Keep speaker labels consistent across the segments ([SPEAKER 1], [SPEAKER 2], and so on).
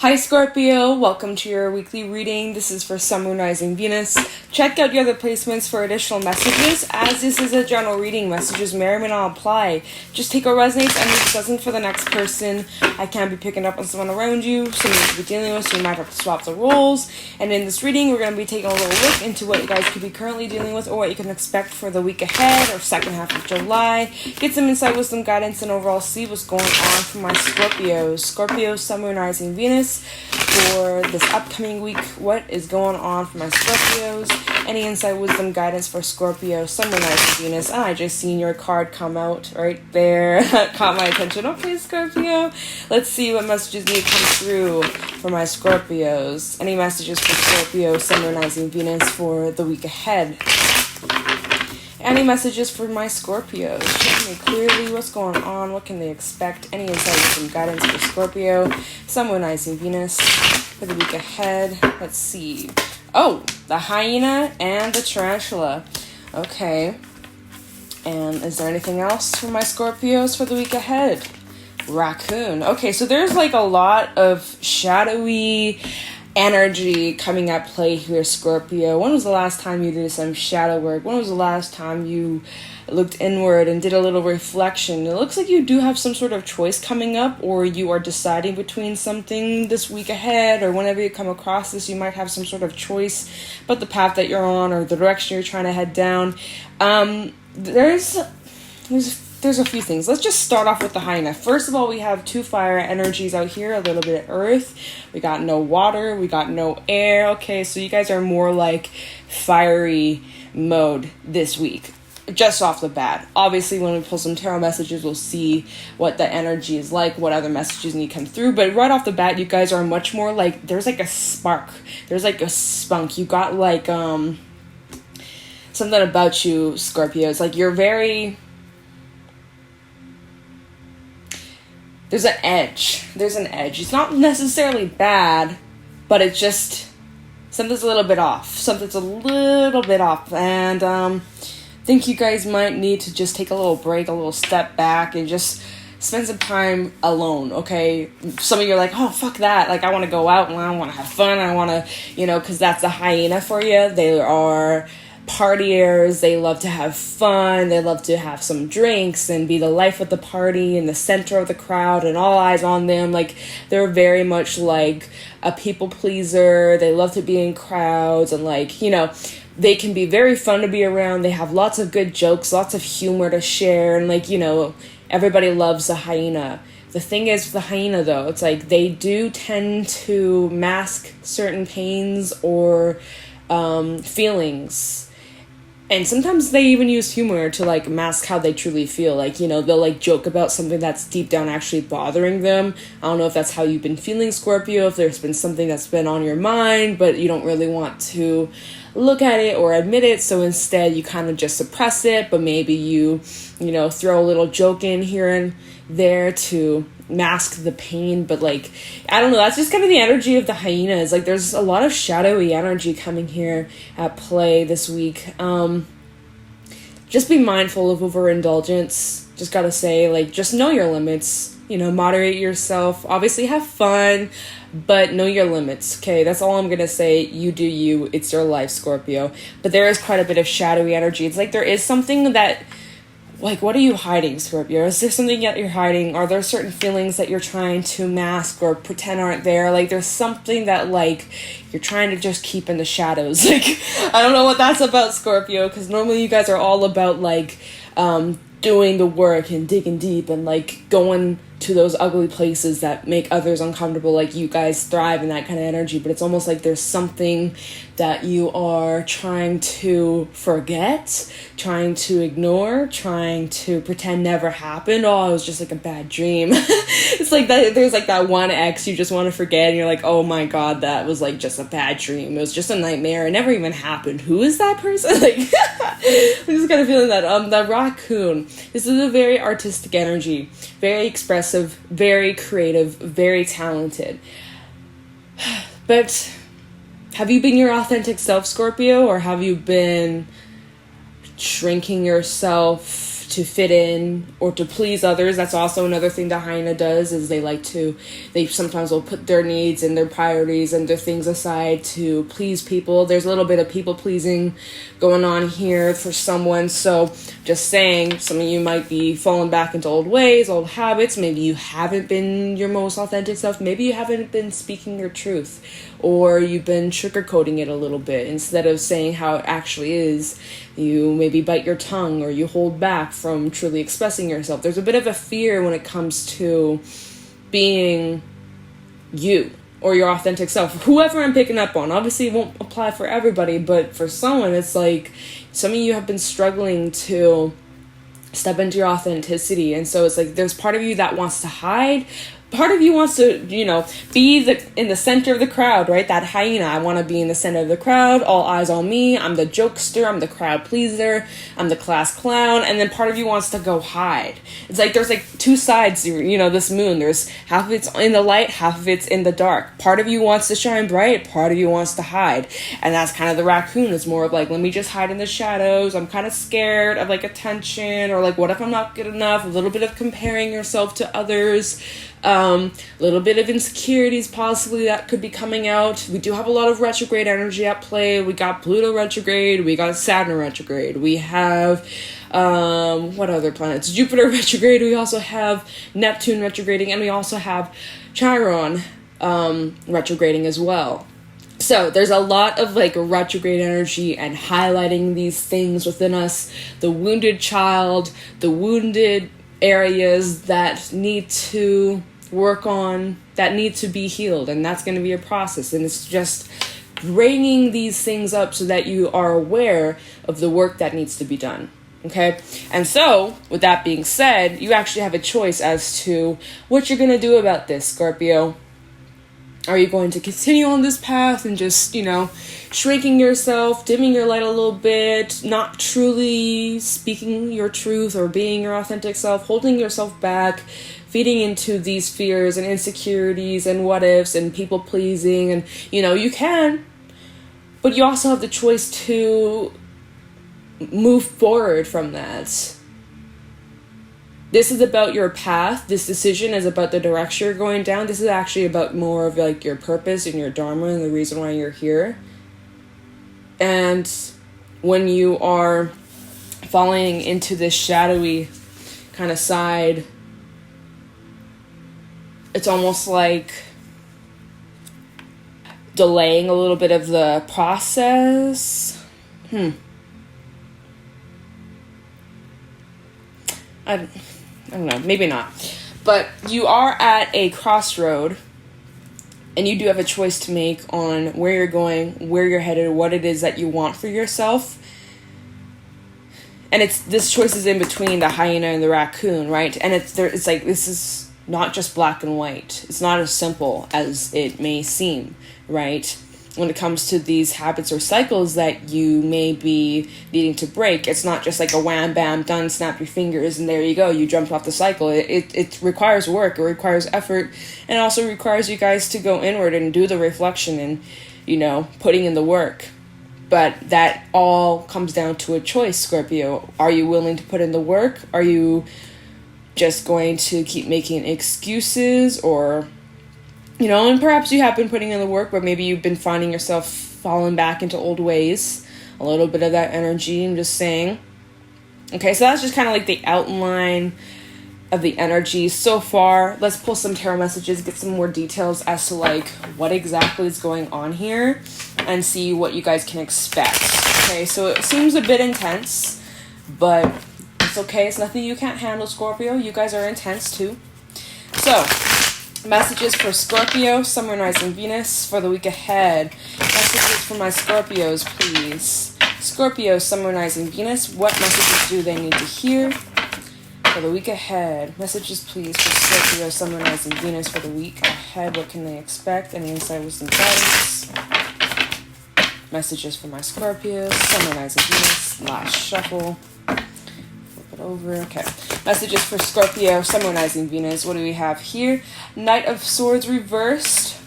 [SPEAKER 1] Hi Scorpio, welcome to your weekly reading. This is for Sun, Moon, Rising, Venus. Check out your other placements for additional messages. As this is a general reading, messages may or may not apply. Just take what resonates and if it doesn't for the next person. I can't be picking up on someone around you, someone you could be dealing with, so you might have to swap the roles. And in this reading, we're going to be taking a little look into what you guys could be currently dealing with or what you can expect for the week ahead or second half of July. Get some insight, wisdom, guidance, and overall see what's going on for my Scorpios. Scorpio, Sun, Moon, Rising, Venus. For this upcoming week, what is going on for my Scorpios? Any insight, wisdom, guidance for Scorpio, Sun, Moon, Rising, Venus? I just seen your card come out right there. Caught my attention. Okay, Scorpio. Let's see what messages need to come through for my Scorpios. Any messages for Scorpio, Sun, Moon, Rising, Venus for the week ahead? Any messages for my Scorpios? Show me clearly what's going on. What can they expect? Any insight and guidance for Scorpio, Sun, Moon, Rising, Venus for the week ahead? Let's see. Oh, the hyena and the tarantula. Okay. And is there anything else for my Scorpios for the week ahead? Raccoon. Okay, so there's like a lot of shadowy energy coming at play here, Scorpio. When was the last time you did some shadow work? When was the last time you looked inward and did a little reflection? It looks like you do have some sort of choice coming up, or you are deciding between something this week ahead, or whenever you come across this, you might have some sort of choice about the path that you're on or the direction you're trying to head down. There's a few things. Let's just start off with the hyena. First of all, we have two fire energies out here, a little bit of earth. We got no water, we got no air. Okay, so you guys are more like fiery mode this week, just off the bat. Obviously, when we pull some tarot messages, we'll see what the energy is like, what other messages need to come through. But right off the bat, you guys are much more like, there's like a spark. There's like a spunk. You got like something about you, Scorpio. It's like you're very... There's an edge. There's an edge. It's not necessarily bad, but it's just... something's a little bit off. Something's a little bit off. And I think you guys might need to just take a little break, a little step back, and just spend some time alone, okay? Some of you are like, oh, fuck that. Like, I want to go out and I want to have fun. I want to, because that's the hyena for you. They are partiers. They love to have fun. They love to have some drinks and be the life of the party in the center of the crowd and all eyes on them. Like, they're very much like a people pleaser. They love to be in crowds and they can be very fun to be around. They have lots of good jokes, lots of humor to share. And everybody loves the hyena. The thing is with the hyena, though, it's like they do tend to mask certain pains or feelings. And sometimes they even use humor to mask how they truly feel. They'll joke about something that's deep down actually bothering them. I don't know if that's how you've been feeling, Scorpio, if there's been something that's been on your mind, but you don't really want to look at it or admit it. So instead you kind of just suppress it, but maybe you throw a little joke in here and there to mask the pain. But I don't know, that's just kind of the energy of the hyenas. There's a lot of shadowy energy coming here at play this week. Just be mindful of overindulgence. Just gotta say, just know your limits, moderate yourself. Obviously have fun, but know your limits. Okay, that's all I'm gonna say. You do you. It's your life, Scorpio. But there is quite a bit of shadowy energy. It's there is something that, what are you hiding, Scorpio? Is there something that you're hiding? Are there certain feelings that you're trying to mask or pretend aren't there? There's something that, you're trying to just keep in the shadows. I don't know what that's about, Scorpio, because normally you guys are all about, doing the work and digging deep and, going to those ugly places that make others uncomfortable. You guys thrive in that kind of energy, but it's almost like there's something that you are trying to forget, trying to ignore, trying to pretend never happened. Oh, it was just a bad dream. It's that there's that one ex you just want to forget, and you're like, oh my god, that was just a bad dream. It was just a nightmare. It never even happened. Who is that person? I'm just kind of feeling that. That raccoon. This is a very artistic energy, very expressive, very creative, very talented. But have you been your authentic self, Scorpio, or have you been shrinking yourself to fit in or to please others. That's also another thing the hyena does, is they sometimes will put their needs and their priorities and their things aside to please people. There's a little bit of people pleasing going on here for someone. So just saying, some of you might be falling back into old ways, old habits. Maybe you haven't been your most authentic self. Maybe you haven't been speaking your truth, or you've been sugarcoating it a little bit instead of saying how it actually is. You maybe bite your tongue, or you hold back from truly expressing yourself. There's a bit of a fear when it comes to being you or your authentic self. Whoever I'm picking up on, obviously it won't apply for everybody, but for someone, it's like some of you have been struggling to step into your authenticity. And so it's like there's part of you that wants to hide. Part of you wants to, be in the center of the crowd, right? That hyena. I want to be in the center of the crowd. All eyes on me. I'm the jokester. I'm the crowd pleaser. I'm the class clown. And then part of you wants to go hide. It's like there's like two sides, this moon. There's half of it's in the light, half of it's in the dark. Part of you wants to shine bright. Part of you wants to hide. And that's kind of the raccoon. It's more of like, let me just hide in the shadows. I'm kind of scared of like attention, or like, what if I'm not good enough? A little bit of comparing yourself to others. A little bit of insecurities possibly that could be coming out. We do have a lot of retrograde energy at play. We got Pluto retrograde, we got Saturn retrograde, we have what other planets? Jupiter retrograde, we also have Neptune retrograding, and we also have Chiron retrograding as well. So there's a lot of like retrograde energy and highlighting these things within us, the wounded child, the wounded areas that need to work on, that need to be healed, and that's going to be a process. And it's just bringing these things up so that you are aware of the work that needs to be done. Okay, and so with that being said, you actually have a choice as to what you're going to do about this, Scorpio. Are you going to continue on this path and just, shrinking yourself, dimming your light a little bit, not truly speaking your truth or being your authentic self, holding yourself back, feeding into these fears and insecurities and what ifs and people pleasing? And, you can, but you also have the choice to move forward from that. This is about your path. This decision is about the direction you're going down. This is actually about more of like your purpose and your dharma and the reason why you're here. And when you are falling into this shadowy kind of side, it's almost like delaying a little bit of the process. I don't know, maybe not. But you are at a crossroad, and you do have a choice to make on where you're going, where you're headed, what it is that you want for yourself. And this choice is in between the hyena and the raccoon, right? And it's like, this is not just black and white. It's not as simple as it may seem, right? When it comes to these habits or cycles that you may be needing to break, it's not just like a wham, bam, done, snap your fingers, and there you go, you jumped off the cycle. It requires work, it requires effort, and it also requires you guys to go inward and do the reflection and, putting in the work. But that all comes down to a choice, Scorpio. Are you willing to put in the work? Are you just going to keep making excuses? Or and perhaps you have been putting in the work, but maybe you've been finding yourself falling back into old ways. A little bit of that energy, I'm just saying. Okay, so that's just kind of like the outline of the energy so far. Let's pull some tarot messages, get some more details as to like what exactly is going on here, and see what you guys can expect. Okay, so it seems a bit intense, but it's okay. It's nothing you can't handle, Scorpio. You guys are intense too. So, messages for Scorpio, Sun, Moon, Rising, Venus for the week ahead. Messages for my Scorpios, please. Scorpio, Sun, Moon, Rising, Venus. What messages do they need to hear for the week ahead? Messages, please, for Scorpio, Sun, Moon, Rising, Venus for the week ahead. What can they expect? Any insight, wisdom, guidance? Messages for my Scorpios, Sun, Moon, Rising, Venus. Last shuffle. Over. Okay. Messages for Scorpio, Sun, Moon, Rising, Venus. What do we have here? Knight of Swords reversed.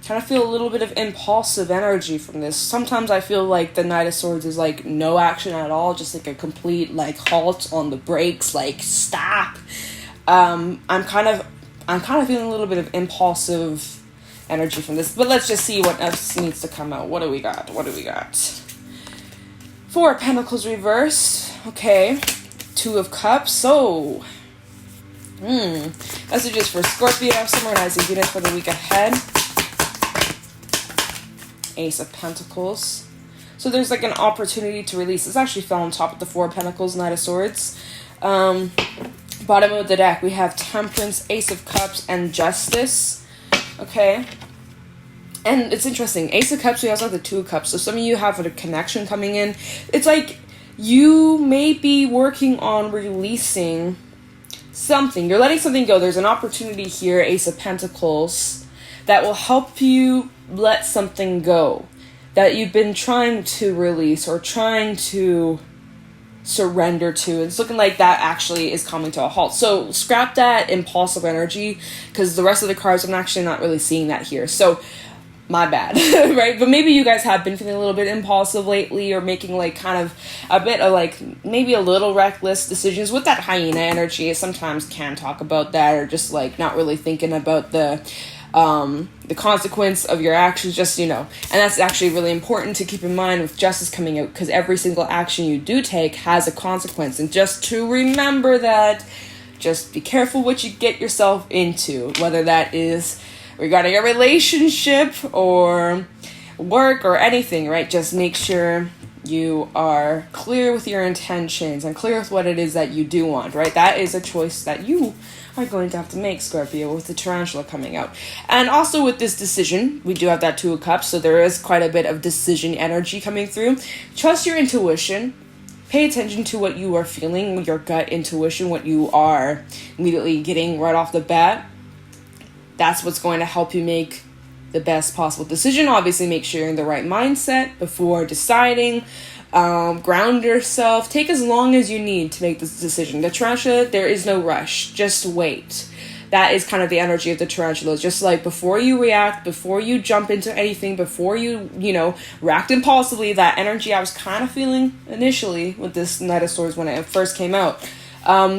[SPEAKER 1] kind of feel a little bit of impulsive energy from this. Sometimes I feel like the Knight of Swords is like no action at all, just like a complete like halt on the brakes, like stop. I'm kind of feeling a little bit of impulsive energy from this, but let's just see what else needs to come out. What do we got? Four of Pentacles reversed. Okay. Two of Cups. So, messages for Scorpio, summarizing units for the week ahead. Ace of Pentacles. So there's like an opportunity to release. This actually fell on top of the Four of Pentacles, Knight of Swords. Bottom of the deck, we have Temperance, Ace of Cups, and Justice. Okay. And it's interesting. Ace of Cups, we also have the Two of Cups. So some of you have a connection coming in. It's like you may be working on releasing something. You're letting something go. There's an opportunity here, Ace of Pentacles, that will help you let something go that you've been trying to release or trying to surrender to. It's looking like that actually is coming to a halt. So scrap that impulsive energy, because the rest of the cards, I'm actually not really seeing that here. So my bad, right? But maybe you guys have been feeling a little bit impulsive lately, or making like kind of a bit of like maybe a little reckless decisions with that hyena energy. It sometimes can talk about that, or just like not really thinking about the consequence of your actions, just, you know. And that's actually really important to keep in mind with Justice coming out, because every single action you do take has a consequence. And just to remember that, just be careful what you get yourself into, whether that is regarding a relationship or work or anything, right? Just make sure you are clear with your intentions and clear with what it is that you do want, right? That is a choice that you are going to have to make, Scorpio, with the tarantula coming out. And also with this decision, we do have that Two of Cups, so there is quite a bit of decision energy coming through. Trust your intuition. Pay attention to what you are feeling, your gut intuition, what you are immediately getting right off the bat. That's what's going to help you make the best possible decision. Obviously, make sure you're in the right mindset before deciding. Ground yourself. Take as long as you need to make this decision. The tarantula, there is no rush. Just wait. That is kind of the energy of the tarantula. Just like before you react, before you jump into anything, before you react impulsively, that energy I was kind of feeling initially with this Knight of Swords when it first came out.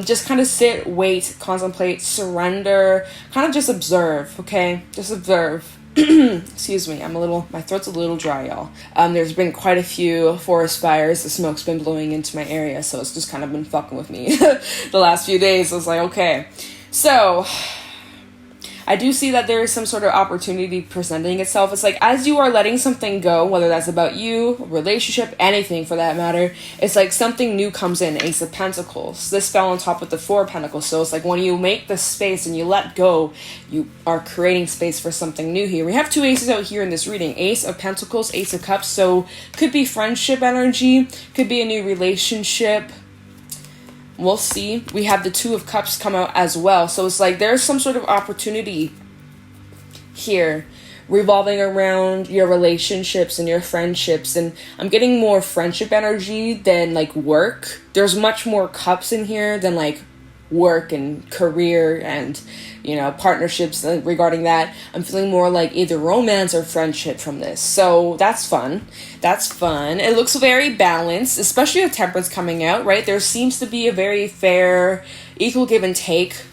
[SPEAKER 1] Just kind of sit, wait, contemplate, surrender, kind of just observe, okay? Just observe. Excuse me, my throat's a little dry, y'all. There's been quite a few forest fires. The smoke's been blowing into my area, so it's just kind of been fucking with me the last few days. I was like, okay. So I do see that there is some sort of opportunity presenting itself. It's like as you are letting something go, whether that's about you, a relationship, anything for that matter, it's like something new comes in. Ace of Pentacles. This fell on top of the Four of Pentacles. So it's like when you make the space and you let go, you are creating space for something new here. We have two aces out here in this reading. Ace of Pentacles, Ace of Cups. So could be friendship energy, could be a new relationship. We'll see. We have the Two of Cups come out as well. So it's like there's some sort of opportunity here revolving around your relationships and your friendships. And I'm getting more friendship energy than like work. There's much more cups in here than like work and career and partnerships regarding that. I'm feeling more like either romance or friendship from this, so that's fun. It looks very balanced, especially with Temperance coming out, right? There seems to be a very fair, equal give and take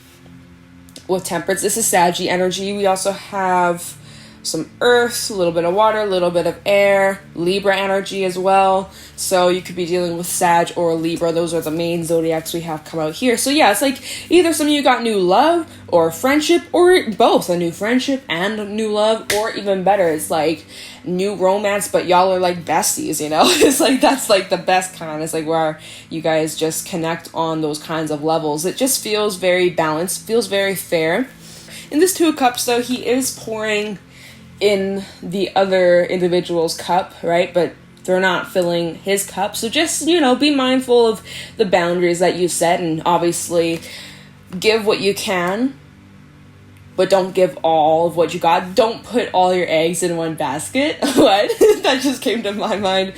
[SPEAKER 1] with Temperance. This is Saggy energy. We also have some earth, a little bit of water, a little bit of air, Libra energy as well. So you could be dealing with Sag or Libra. Those are the main zodiacs we have come out here. So yeah, it's like either some of you got new love or friendship, or both, a new friendship and new love, or even better, it's like new romance, but y'all are like besties, It's like that's like the best kind. It's like where you guys just connect on those kinds of levels. It just feels very balanced, feels very fair. In this Two of Cups, though, he is pouring in the other individual's cup, right? But they're not filling his cup. So just, be mindful of the boundaries that you set, and obviously give what you can, but don't give all of what you got. Don't put all your eggs in one basket. What? That just came to my mind.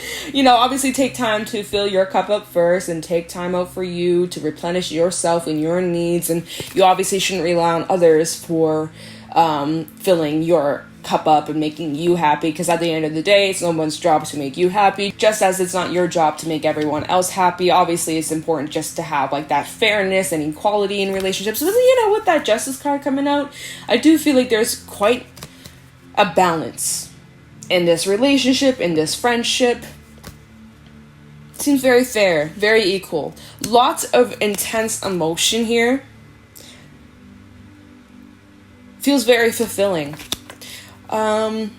[SPEAKER 1] Obviously take time to fill your cup up first, and take time out for you to replenish yourself and your needs. And you obviously shouldn't rely on others for filling your cup up and making you happy, because at the end of the day, it's no one's job to make you happy, just as it's not your job to make everyone else happy. Obviously, it's important just to have like that fairness and equality in relationships. But with that Justice card coming out, I do feel like there's quite a balance in this relationship, in this friendship. Seems very fair, very equal. Lots of intense emotion here. Feels very fulfilling. I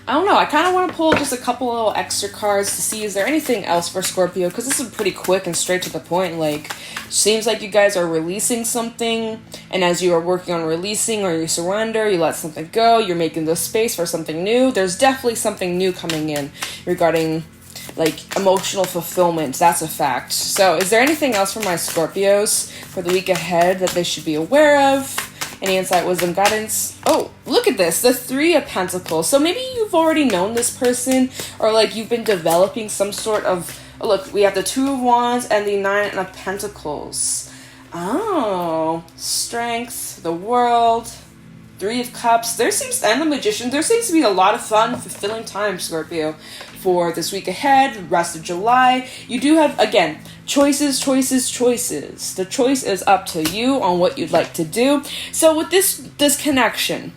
[SPEAKER 1] don't know. I kind of want to pull just a couple little extra cards to see, is there anything else for Scorpio? Because this is pretty quick and straight to the point. Like, seems like you guys are releasing something, and as you are working on releasing, or you surrender, you let something go, you're making the space for something new. There's definitely something new coming in regarding like emotional fulfillment. That's a fact. So is there anything else for my Scorpios for the week ahead that they should be aware of? Any insight, wisdom, guidance? Oh, look at this, the 3 of Pentacles. So maybe you've already known this person, or like you've been developing some sort of, oh, look, we have the 2 of Wands and the 9 of Pentacles. Oh, Strength, the World, 3 of Cups. And the Magician. There seems to be a lot of fun, fulfilling time, Scorpio, for this week ahead, the rest of July. You do have, again, choices. The choice is up to you on what you'd like to do. So with this connection,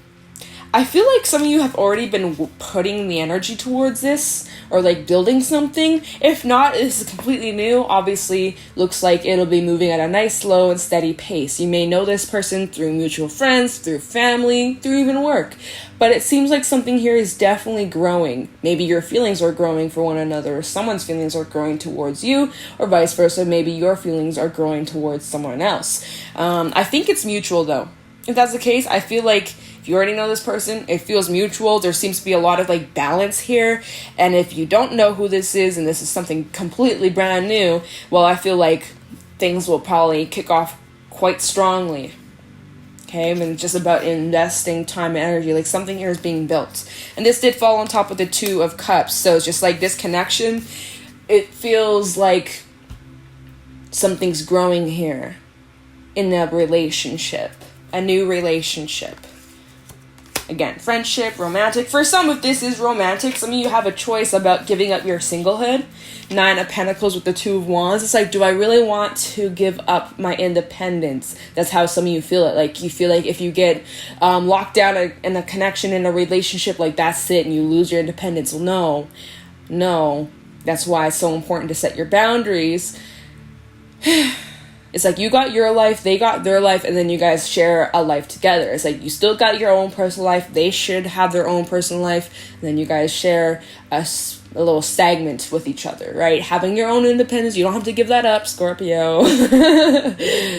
[SPEAKER 1] I feel like some of you have already been putting the energy towards this, or like building something. If not, this is completely new. Obviously, looks like it'll be moving at a nice, slow, and steady pace. You may know this person through mutual friends, through family, through even work. But it seems like something here is definitely growing. Maybe your feelings are growing for one another, or someone's feelings are growing towards you, or vice versa. Maybe your feelings are growing towards someone else. I think it's mutual, though. If that's the case, I feel like if you already know this person, it feels mutual. There seems to be a lot of like balance here. And if you don't know who this is, and this is something completely brand new, well, I feel like things will probably kick off quite strongly. Okay, and it's just about investing time and energy. Like something here is being built. And this did fall on top of the 2 of Cups. So it's just like this connection, it feels like something's growing here in a relationship. A new relationship. Again, friendship, romantic. For some, if this is romantic, some of you have a choice about giving up your singlehood. 9 of Pentacles with the 2 of Wands. It's like, do I really want to give up my independence? That's how some of you feel it. Like, you feel like if you get locked down in a connection, in a relationship, like that's it, and you lose your independence. Well, no. That's why it's so important to set your boundaries. It's like you got your life, they got their life, and then you guys share a life together. It's like you still got your own personal life, they should have their own personal life, and then you guys share a little segment with each other, right? Having your own independence, you don't have to give that up, Scorpio.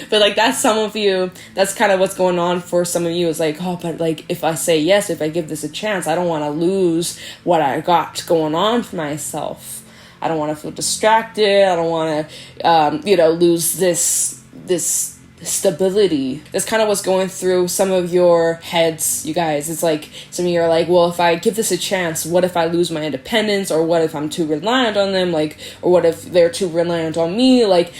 [SPEAKER 1] But like that's some of you, that's kind of what's going on for some of you. It's like, oh, but like if I say yes, if I give this a chance, I don't want to lose what I got going on for myself. I don't want to feel distracted. I don't want to, lose this stability. That's kind of what's going through some of your heads, you guys. It's like some of you are like, well, if I give this a chance, what if I lose my independence? Or what if I'm too reliant on them? Like, or what if they're too reliant on me? Like,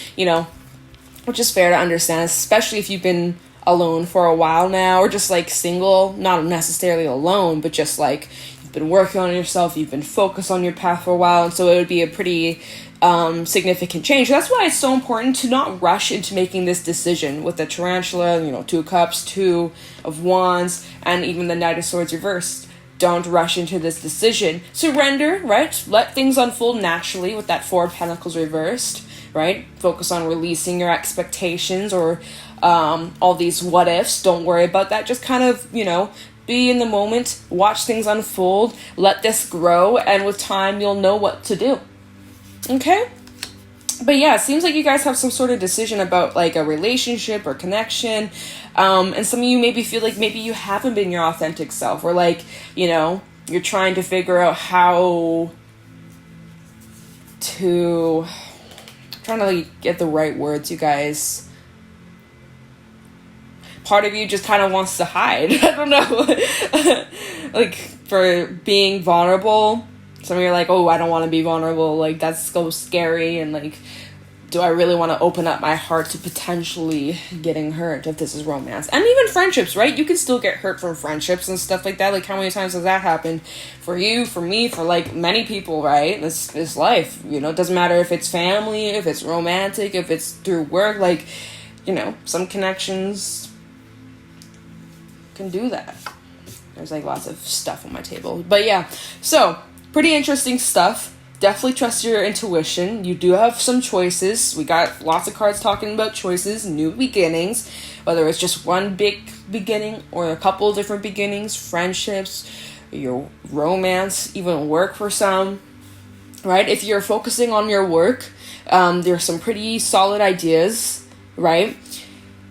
[SPEAKER 1] which is fair to understand, especially if you've been alone for a while now, or just like single, not necessarily alone, but just like been working on yourself, you've been focused on your path for a while, and so it would be a pretty significant change. That's why it's so important to not rush into making this decision with the Tarantula, 2 of Cups, 2 of Wands, and even the Knight of Swords reversed. Don't rush into this decision. Surrender, right? Let things unfold naturally with that 4 of Pentacles reversed, right? Focus on releasing your expectations or all these what ifs. Don't worry about that. Just kind of, be in the moment, watch things unfold, let this grow, and with time, you'll know what to do. Okay? But yeah, it seems like you guys have some sort of decision about like a relationship or connection. And some of you maybe feel like maybe you haven't been your authentic self, or like, you're trying to figure out how to, trying to like get the right words, you guys. Part of you just kind of wants to hide. I don't know. Like, for being vulnerable. Some of you are like, oh, I don't want to be vulnerable. Like, that's so scary. And, like, do I really want to open up my heart to potentially getting hurt if this is romance? And even friendships, right? You can still get hurt from friendships and stuff like that. Like, how many times has that happened for you, for me, for, like, many people, right? This life, you know, it doesn't matter if it's family, if it's romantic, if it's through work, like, you know, some connections can do that. There's, like, lots of stuff on my table. But, yeah, so, pretty interesting stuff. Definitely trust your intuition. You do have some choices. We got lots of cards talking about choices, new beginnings, whether it's just one big beginning or a couple different beginnings, friendships, your romance, even work for some, right? If you're focusing on your work, there's some pretty solid ideas, right?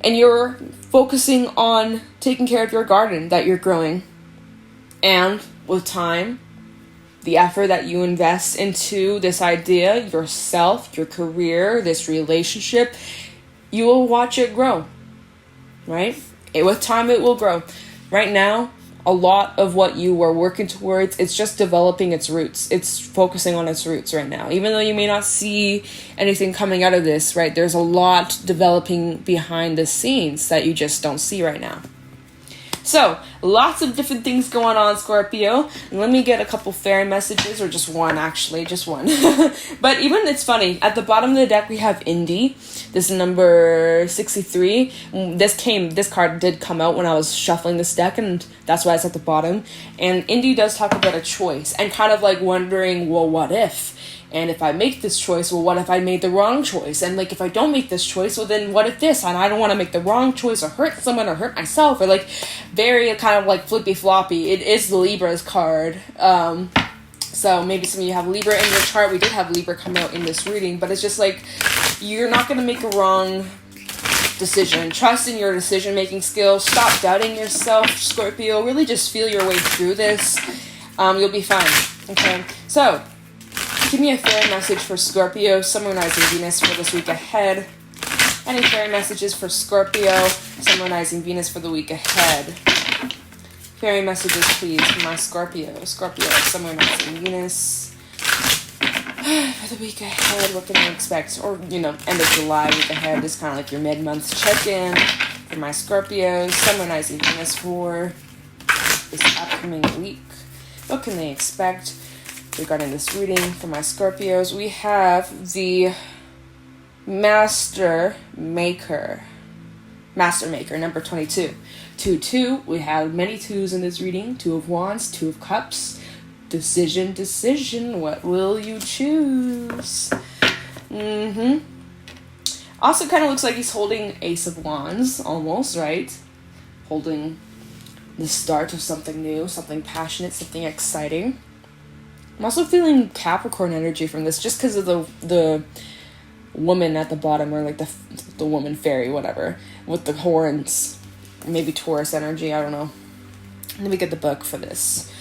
[SPEAKER 1] And you're focusing on taking care of your garden that you're growing. And with time, the effort that you invest into this idea, yourself, your career, this relationship, you will watch it grow, right? With time, it will grow. Right now, a lot of what you are working towards, it's just developing its roots. It's focusing on its roots right now. Even though you may not see anything coming out of this, right? There's a lot developing behind the scenes that you just don't see right now. So, lots of different things going on, Scorpio. And let me get a couple fairy messages, or just one, actually, just one. But even, it's funny, at the bottom of the deck, we have Andi. This is number 63. This card did come out when I was shuffling this deck, and that's why it's at the bottom. And Andi does talk about a choice, and kind of like wondering, well, what if? And if I make this choice, well, what if I made the wrong choice? And, like, if I don't make this choice, well, then what if this? And I don't want to make the wrong choice or hurt someone or hurt myself. Or, like, very kind of, like, flippy-floppy. It is the Libra's card. So maybe some of you have Libra in your chart. We did have Libra come out in this reading. But it's just, like, you're not going to make a wrong decision. Trust in your decision-making skills. Stop doubting yourself, Scorpio. Really just feel your way through this. You'll be fine. Okay? So, give me a fairy message for Scorpio, Sun, Moon, Rising, Venus for this week ahead. Any fairy messages for Scorpio, Sun, Moon, Rising, Venus for the week ahead. Fairy messages, please, for my Scorpio, Sun, Moon, Rising, Venus for the week ahead. What can I expect? Or, you know, end of July, week ahead is kind of like your mid-month check-in for my Scorpios, Sun, Moon, Rising, Venus for this upcoming week. What can they expect regarding this reading for my Scorpios? We have the Master Maker, number 22. 2-2. We have many twos in this reading. 2 of Wands, 2 of Cups. Decision. What will you choose? Also kind of looks like he's holding Ace of Wands, almost, right? Holding the start of something new, something passionate, something exciting. I'm also feeling Capricorn energy from this, just because of the woman at the bottom, or like the woman fairy, whatever, with the horns. Maybe Taurus energy, I don't know. Let me get the book for this.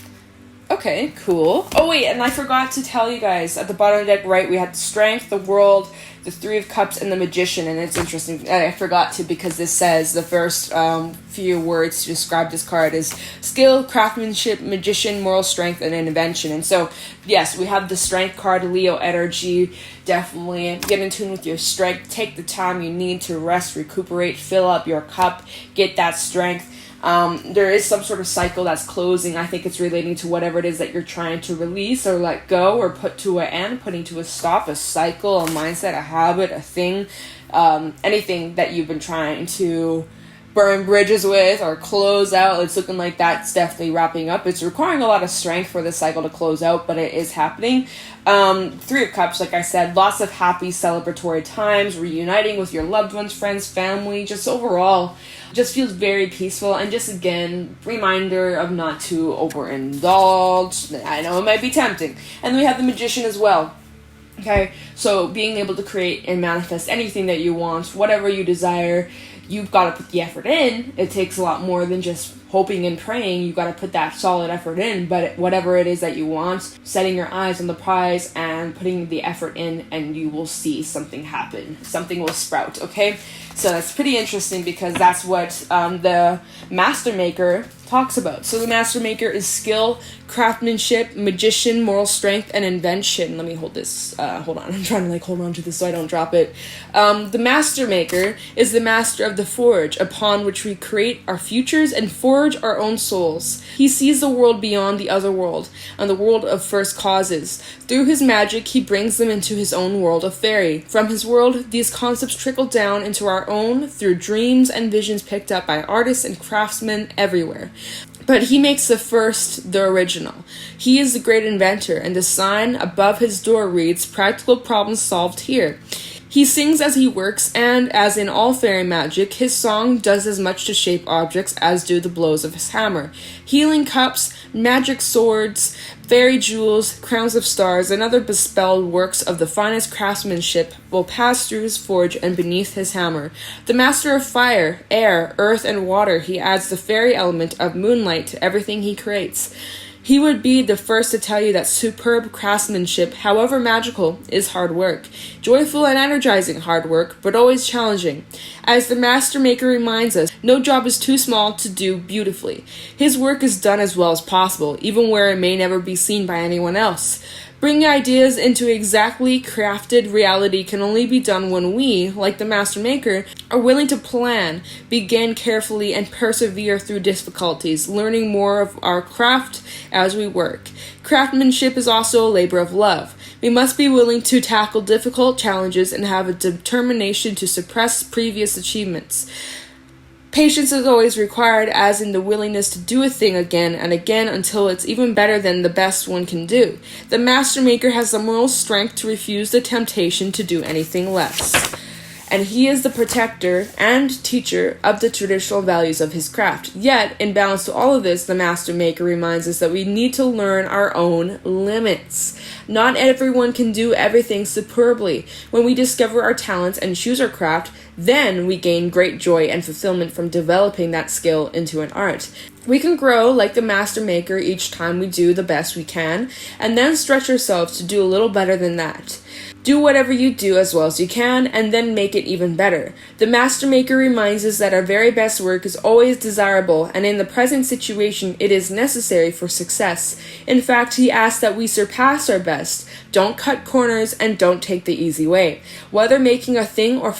[SPEAKER 1] Okay, cool. Oh wait, and I forgot to tell you guys, at the bottom of the deck, right, we had the Strength, the World, the 3 of Cups, and the Magician. And it's interesting, I forgot to, because this says the first few words to describe this card is skill, craftsmanship, magician, moral strength, and an invention. And so, yes, we have the Strength card, Leo energy. Definitely get in tune with your strength. Take the time you need to rest, recuperate, fill up your cup, get that strength. There is some sort of cycle that's closing. I think it's relating to whatever it is that you're trying to release or let go or put to an end, putting to a stop, a cycle, a mindset, a habit, a thing, anything that you've been trying to burn bridges with or close out. It's looking like that's definitely wrapping up. It's requiring a lot of strength for the cycle to close out, but it is happening. 3 of Cups, like I said, lots of happy celebratory times, reuniting with your loved ones, friends, family, just overall just feels very peaceful. And just again, reminder of not to overindulge. I know it might be tempting. And then we have the Magician as well. Okay, so being able to create and manifest anything that you want, whatever you desire, you've got to put the effort in. It takes a lot more than just hoping and praying. You got to put that solid effort in, but whatever it is that you want, setting your eyes on the prize and putting the effort in, and you will see something happen. Something will sprout, okay? So that's pretty interesting because that's what the Master Maker talks about. So the Master Maker is skill, craftsmanship, magician, moral strength, and invention. Let me hold this. Hold on. I'm trying to hold on to this so I don't drop it. The Master Maker is the master of the forge, upon which we create our futures and forge our own souls. He sees the world beyond the other world, and the world of first causes. Through his magic, he brings them into his own world of fairy. From his world, these concepts trickle down into our own through dreams and visions picked up by artists and craftsmen everywhere. But he makes the first the original. He is the great inventor, and the sign above his door reads, "Practical problems solved here." He sings as he works, and as in all fairy magic, his song does as much to shape objects as do the blows of his hammer. Healing cups, magic swords, fairy jewels, crowns of stars, and other bespelled works of the finest craftsmanship will pass through his forge and beneath his hammer. The master of fire, air, earth, and water, he adds the fairy element of moonlight to everything he creates. He would be the first to tell you that superb craftsmanship, however magical, is hard work. Joyful and energizing hard work, but always challenging. As the Master Maker reminds us, no job is too small to do beautifully. His work is done as well as possible, even where it may never be seen by anyone else. Bringing ideas into exactly crafted reality can only be done when we, like the Master Maker, are willing to plan, begin carefully, and persevere through difficulties, learning more of our craft as we work. Craftsmanship is also a labor of love. We must be willing to tackle difficult challenges and have a determination to suppress previous achievements. Patience is always required, as in the willingness to do a thing again and again until it's even better than the best one can do. The Master Maker has the moral strength to refuse the temptation to do anything less. And he is the protector and teacher of the traditional values of his craft. Yet, in balance to all of this, the Master Maker reminds us that we need to learn our own limits. Not everyone can do everything superbly. When we discover our talents and choose our craft, then we gain great joy and fulfillment from developing that skill into an art. We can grow like the Master Maker each time we do the best we can, and then stretch ourselves to do a little better than that. Do whatever you do as well as you can, and then make it even better. The Master Maker reminds us that our very best work is always desirable, and in the present situation, it is necessary for success. In fact, he asks that we surpass our best. Don't cut corners, and don't take the easy way. Whether making a thing or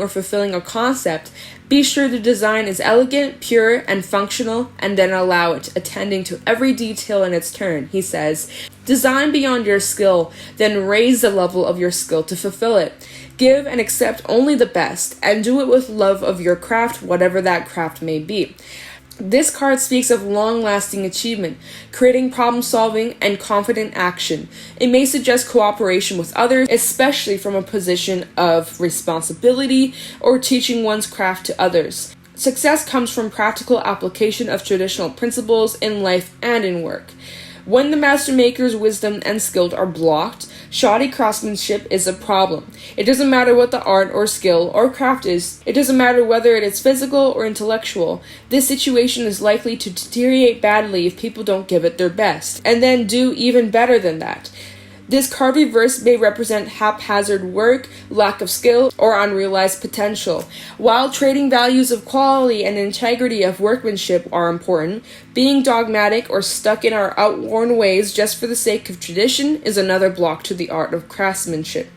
[SPEAKER 1] fulfilling a concept, be sure the design is elegant, pure, and functional, and then allow it, attending to every detail in its turn, he says. Design beyond your skill, then raise the level of your skill to fulfill it. Give and accept only the best, and do it with love of your craft, whatever that craft may be. This card speaks of long-lasting achievement, creating problem-solving, and confident action. It may suggest cooperation with others, especially from a position of responsibility or teaching one's craft to others. Success comes from practical application of traditional principles in life and in work. When the Master Maker's wisdom and skill are blocked, shoddy craftsmanship is a problem. It doesn't matter what the art or skill or craft is. It doesn't matter whether it is physical or intellectual. This situation is likely to deteriorate badly if people don't give it their best, and then do even better than that. This card reverse may represent haphazard work, lack of skill, or unrealized potential. While trading values of quality and integrity of workmanship are important, being dogmatic or stuck in our outworn ways just for the sake of tradition is another block to the art of craftsmanship.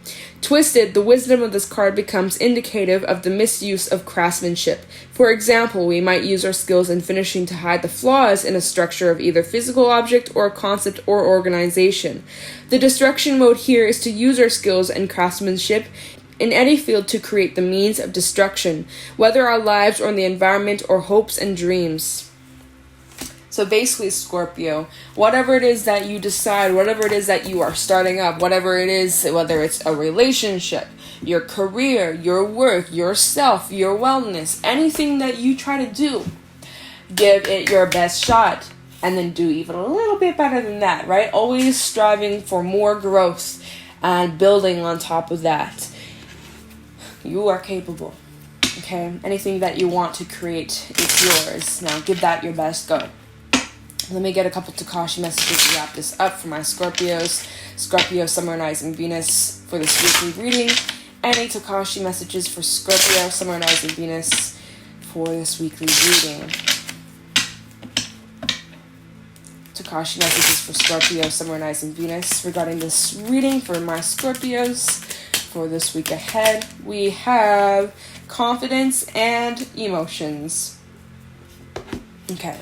[SPEAKER 1] Twisted, the wisdom of this card becomes indicative of the misuse of craftsmanship. For example, we might use our skills in finishing to hide the flaws in a structure of either physical object or concept or organization. The destruction mode here is to use our skills and craftsmanship in any field to create the means of destruction, whether our lives or the environment or hopes and dreams. So basically, Scorpio, whatever it is that you decide, whatever it is that you are starting up, whatever it is, whether it's a relationship, your career, your work, yourself, your wellness, anything that you try to do, give it your best shot, and then do even a little bit better than that, right? Always striving for more growth and building on top of that. You are capable. Okay, anything that you want to create is yours. Now give that your best go. Let me get a couple Tikashi messages to wrap this up for my Scorpios. Scorpio, Sun, Moon, Rising, Venus for this weekly reading. Any Tikashi messages for Scorpio, Sun, Moon, Rising, Venus for this weekly reading. Tikashi messages for Scorpio, Sun, Moon, Rising, Venus regarding this reading for my Scorpios for this week ahead. We have confidence and emotions. Okay.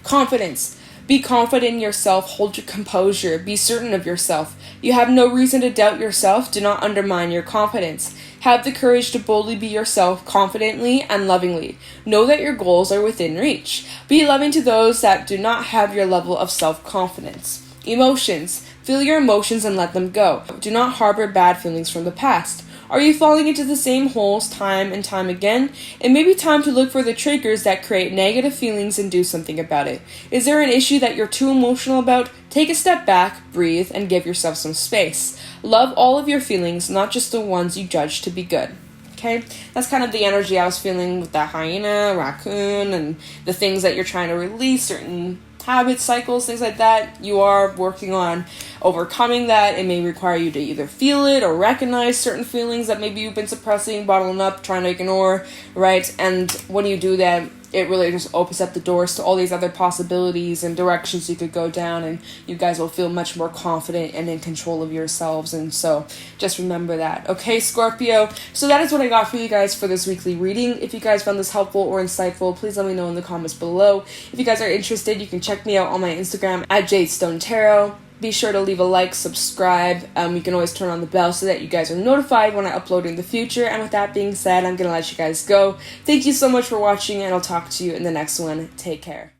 [SPEAKER 1] Confidence. Be confident in yourself. Hold your composure. Be certain of yourself. You have no reason to doubt yourself. Do not undermine your confidence. Have the courage to boldly be yourself, confidently and lovingly. Know that your goals are within reach. Be loving to those that do not have your level of self-confidence. Emotions. Feel your emotions and let them go. Do not harbor bad feelings from the past. Are you falling into the same holes time and time again? It may be time to look for the triggers that create negative feelings and do something about it. Is there an issue that you're too emotional about? Take a step back, breathe, and give yourself some space. Love all of your feelings, not just the ones you judge to be good. Okay? That's kind of the energy I was feeling with that hyena, raccoon, and the things that you're trying to release, certain habits, cycles, things like that. You are working on overcoming that. It may require you to either feel it or recognize certain feelings that maybe you've been suppressing, bottling up, trying to ignore, right? And when you do that, it really just opens up the doors to all these other possibilities and directions you could go down, and you guys will feel much more confident and in control of yourselves. And so just remember that. Okay, Scorpio? So that is what I got for you guys for this weekly reading. If you guys found this helpful or insightful, please let me know in the comments below. If you guys are interested, you can check me out on my Instagram at JadeStoneTarot. Be sure to leave a like, subscribe. You can always turn on the bell so that you guys are notified when I upload in the future. And with that being said, I'm going to let you guys go. Thank you so much for watching, and I'll talk to you in the next one. Take care.